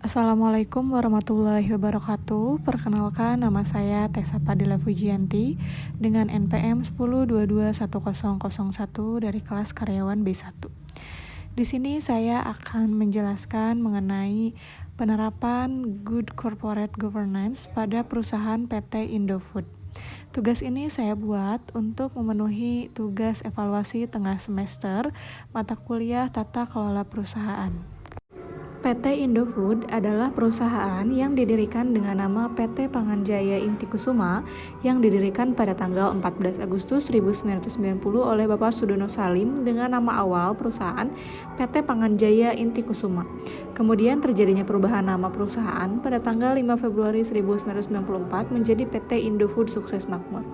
Assalamualaikum warahmatullahi wabarakatuh. Perkenalkan, nama saya Tessa Padilla Fujianti dengan NPM 10221001 dari kelas karyawan B1. Di sini saya akan menjelaskan mengenai penerapan Good Corporate Governance pada perusahaan PT Indofood. Tugas ini saya buat untuk memenuhi tugas evaluasi tengah semester mata kuliah Tata Kelola Perusahaan. PT Indofood adalah perusahaan yang didirikan dengan nama PT Panganjaya Inti Kusuma yang didirikan pada tanggal 14 Agustus 1990 oleh Bapak Sudono Salim dengan nama awal perusahaan PT Panganjaya Inti Kusuma. Kemudian terjadinya perubahan nama perusahaan pada tanggal 5 Februari 1994 menjadi PT Indofood Sukses Makmur.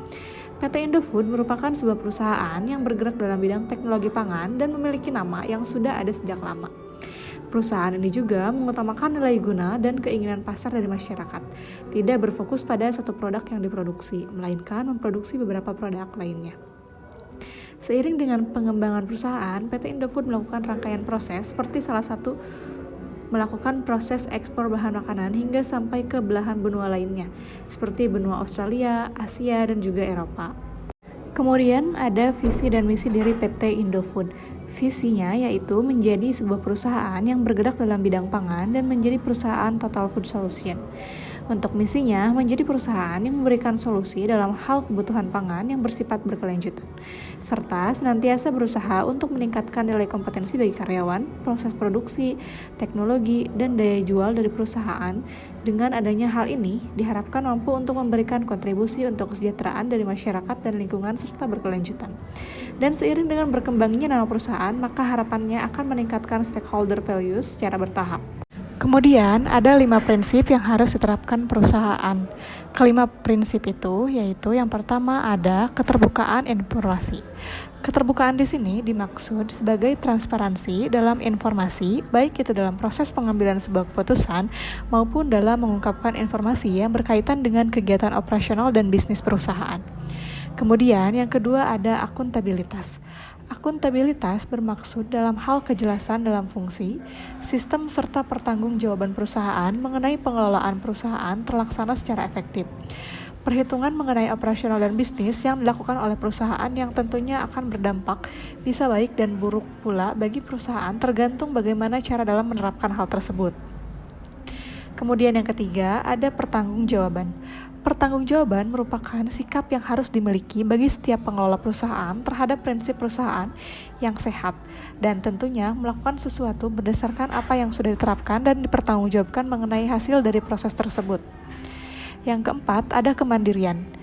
PT Indofood merupakan sebuah perusahaan yang bergerak dalam bidang teknologi pangan dan memiliki nama yang sudah ada sejak lama. Perusahaan ini juga mengutamakan nilai guna dan keinginan pasar dari masyarakat, tidak berfokus pada satu produk yang diproduksi, melainkan memproduksi beberapa produk lainnya. Seiring dengan pengembangan perusahaan, PT Indofood melakukan rangkaian proses seperti salah satu melakukan proses ekspor bahan makanan hingga sampai ke belahan benua lainnya, seperti benua Australia, Asia, dan juga Eropa. Kemudian ada visi dan misi dari PT Indofood. Visinya yaitu menjadi sebuah perusahaan yang bergerak dalam bidang pangan dan menjadi perusahaan Total Food Solution. Untuk misinya, menjadi perusahaan yang memberikan solusi dalam hal kebutuhan pangan yang bersifat berkelanjutan, serta senantiasa berusaha untuk meningkatkan nilai kompetensi bagi karyawan, proses produksi, teknologi, dan daya jual dari perusahaan. Dengan adanya hal ini, diharapkan mampu untuk memberikan kontribusi untuk kesejahteraan dari masyarakat dan lingkungan serta berkelanjutan. Dan seiring dengan berkembangnya nama perusahaan, maka harapannya akan meningkatkan stakeholder values secara bertahap. Kemudian ada 5 prinsip yang harus diterapkan perusahaan. Kelima prinsip itu yaitu yang pertama ada keterbukaan informasi. Keterbukaan di sini dimaksud sebagai transparansi dalam informasi, baik itu dalam proses pengambilan sebuah keputusan maupun dalam mengungkapkan informasi yang berkaitan dengan kegiatan operasional dan bisnis perusahaan. Kemudian yang kedua ada akuntabilitas. Akuntabilitas bermaksud dalam hal kejelasan dalam fungsi, sistem serta pertanggungjawaban perusahaan mengenai pengelolaan perusahaan terlaksana secara efektif. Perhitungan mengenai operasional dan bisnis yang dilakukan oleh perusahaan yang tentunya akan berdampak bisa baik dan buruk pula bagi perusahaan tergantung bagaimana cara dalam menerapkan hal tersebut. Kemudian yang ketiga ada pertanggungjawaban. Pertanggungjawaban merupakan sikap yang harus dimiliki bagi setiap pengelola perusahaan terhadap prinsip perusahaan yang sehat dan tentunya melakukan sesuatu berdasarkan apa yang sudah diterapkan dan dipertanggungjawabkan mengenai hasil dari proses tersebut. Yang keempat, ada kemandirian.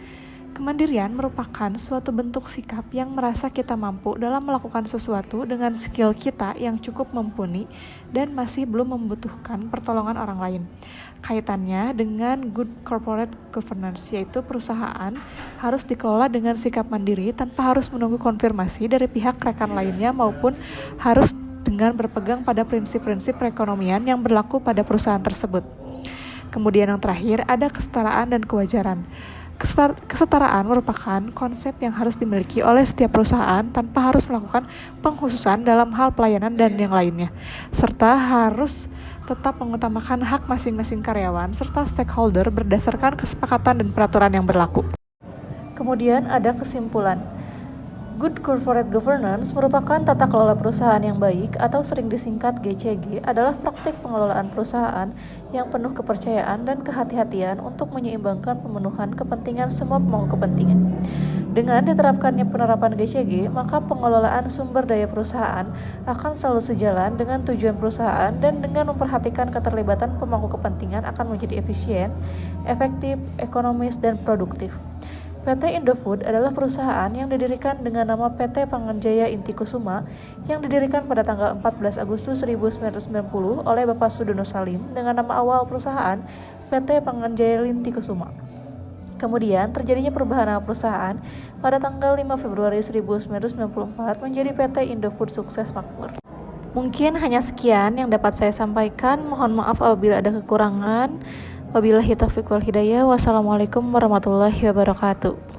Kemandirian merupakan suatu bentuk sikap yang merasa kita mampu dalam melakukan sesuatu dengan skill kita yang cukup mumpuni dan masih belum membutuhkan pertolongan orang lain. Kaitannya dengan good corporate governance, yaitu perusahaan harus dikelola dengan sikap mandiri tanpa harus menunggu konfirmasi dari pihak rekan lainnya maupun harus dengan berpegang pada prinsip-prinsip perekonomian yang berlaku pada perusahaan tersebut. Kemudian yang terakhir ada kesetaraan dan kewajaran. Kesetaraan merupakan konsep yang harus dimiliki oleh setiap perusahaan tanpa harus melakukan pengkhususan dalam hal pelayanan dan yang lainnya, serta harus tetap mengutamakan hak masing-masing karyawan serta stakeholder berdasarkan kesepakatan dan peraturan yang berlaku. Kemudian ada kesimpulan. Good Corporate Governance merupakan tata kelola perusahaan yang baik atau sering disingkat GCG adalah praktik pengelolaan perusahaan yang penuh kepercayaan dan kehati-hatian untuk menyeimbangkan pemenuhan kepentingan semua pemangku kepentingan. Dengan diterapkannya penerapan GCG, maka pengelolaan sumber daya perusahaan akan selalu sejalan dengan tujuan perusahaan dan dengan memperhatikan keterlibatan pemangku kepentingan akan menjadi efisien, efektif, ekonomis, dan produktif. PT Indofood adalah perusahaan yang didirikan dengan nama PT Panganjaya Inti Kusuma yang didirikan pada tanggal 14 Agustus 1990 oleh Bapak Sudono Salim dengan nama awal perusahaan PT Panganjaya Inti Kusuma. Kemudian terjadinya perubahan nama perusahaan pada tanggal 5 Februari 1994 menjadi PT Indofood Sukses Makmur. Mungkin hanya sekian yang dapat saya sampaikan. Mohon maaf apabila ada kekurangan. Wabillahi taufiq wal hidayah. Wassalamualaikum warahmatullahi wabarakatuh.